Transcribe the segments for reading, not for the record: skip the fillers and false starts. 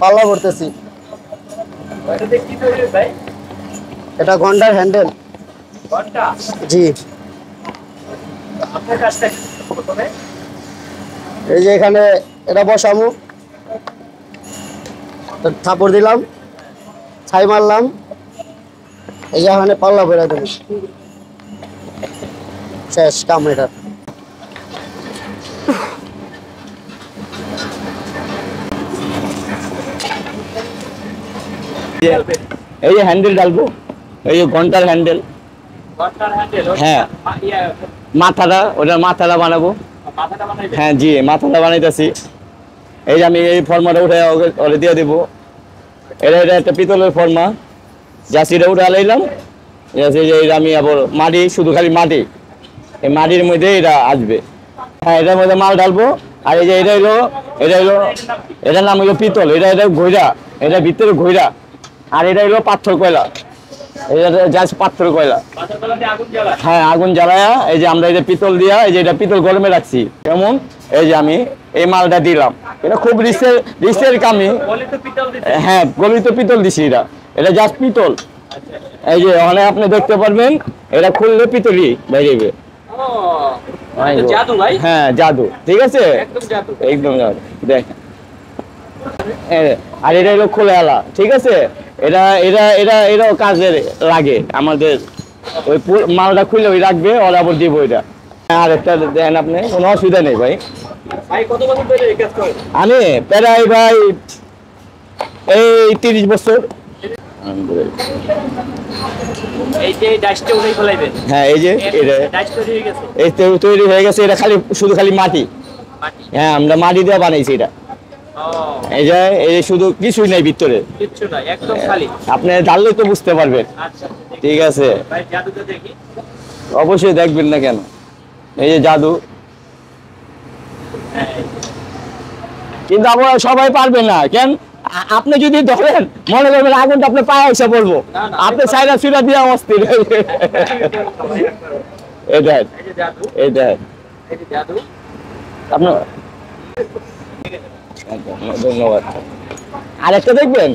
পাল্লা করতেছি। এটা ঘন্টার হ্যান্ডেল। জি। এই যে এখানে এটা বসামু, থাপড় দিলাম, ছাই মারলাম, এই যে এখানে পাল্লা বেড়া দেব, শেষ কাম এটা। এই যে হ্যান্ডেল ডালবো, এই যে ঘন্টার হ্যান্ডেল। হ্যাঁ, মাথাটা, ওটার মাথাটা বানাবো। হ্যাঁ জি, মাথাটা বানাইতেছি। এই যে আমি এই ফর্মাটা উঠে ওরে দিয়ে দেবো। এটা একটা পিতলের ফর্মা, জাস্ট এটা উঠে আলাইলাম। আমি আবার মাটি, শুধু খালি মাটি, এই মাটির মধ্যে এটা আসবে। হ্যাঁ, এটার মধ্যে মাল ঢালবো। আর এই যে এটার নাম হলো পিতল। এটা ঘইরা, এটা ভিতরে ঘইরা। আর এটা হলো পাথর কয়লা, এটা জাস্ট পাথর কয়লা। হ্যাঁ, আগুন জ্বালায়া এই যে আমরা এই যে পিতল দিয়া, এই যে এটা পিতল গরমে রাখছি কেমন। এই যে আমি এই মালটা দিলাম, এটা খুব রিস্কের কামি। হ্যাঁ, গলিত পিতল দিছি। এটা জাস্ট পিতল। এই যে ওখানে আপনি দেখতে পারবেন, এটা খুললে পিতলই বাইরে। হ্যাঁ, জাদু। ঠিক আছে, একদম জাদু। দেখেন, আর এটা হলো খোলা আলা। ঠিক আছে, এটাও কাজে লাগে আমাদের। ওই মালটা খুলে ওই রাখবে, ওরা আবার দিব এটা। আর একটা দেন আপনি, কোনো অসুবিধা নেই ভাই। আমি প্রায় ভাই এই 30 বছর। হ্যাঁ, এই যে এই তৈরি হয়ে গেছে। এটা শুধু খালি মাটি। হ্যাঁ, আমরা মাটি দিয়ে বানাইছি এটা। এই যে শুধু কিছুই নাই ভিতরে, আপনি ঢাললে তো বুঝতে পারবেন। ঠিক আছে, অবশ্যই দেখবেন না কেন। এই যে জাদু, কিন্তু আমরা সবাই পারবে না কেন। আপনি যদি ধরেন, মনে করবেন আগুনটা আপনার পায়ে এসে পড়বো, আপনি সাইডা সুইডা দিয়ে অস্থির। আপনার ধন্যবাদ। আরেকটা দেখবেন,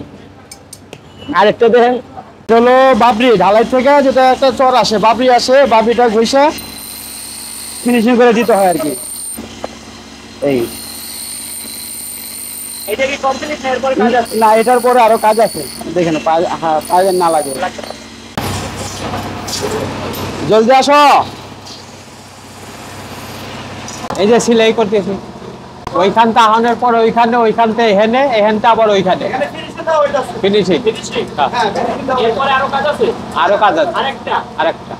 আরেকটা দেখেন, হলো বাবরি ঢালাই থেকে যেটা একটা চর আসে, বাবরি আসে, বাবরিটা ঘষে ফিনিশিং করে দিতে হয় আর কি। এই না, এটার পরে আরো কাজ আছে, দেখেন পায়ে না লাগে। জলদি আসো। এই যে সিলাই করতেছি, ওইখানটা আহানোর পর ওইখানে, ওইখানতে এখানে, এখানটা আবার ওইখানে ফিনিশিং। আরো কাজ আছে, আরেকটা।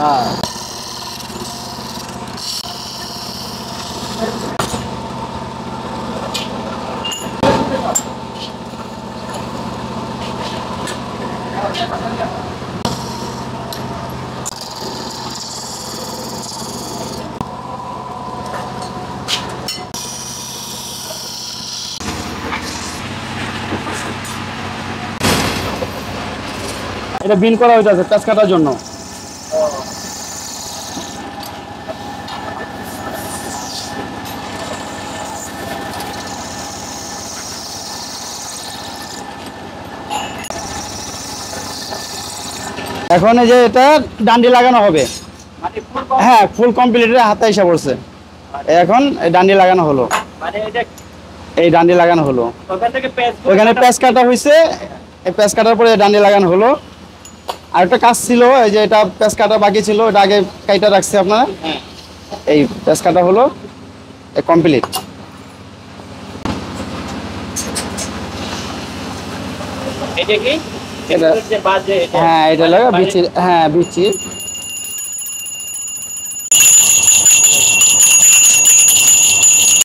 হ্যাঁ, এটা বিন করা হইতেছে পেঁচ কাটার জন্য। এখন এই যে এটা ডান্ডি লাগানো হবে। হ্যাঁ, ফুল কমপ্লিট, হাতে এসে পড়ছে। এখন এই ডান্ডি লাগানো হলো, এই ডান্ডি লাগানো হলো। ওখানে পেঁচ কাটা হয়েছে, এই পেঁচ কাটার পরে ডান্ডি লাগানো হলো। আর একটা কাজ ছিল, এই যে এটা পেঁচ কাটা বাকি ছিল, এটা আগে কাইটা রাখছে আপনারা। এই পেঁচ কাটা হলো কমপ্লিট। হ্যাঁ, এটা লাগা বিচি। হ্যাঁ, বিচি।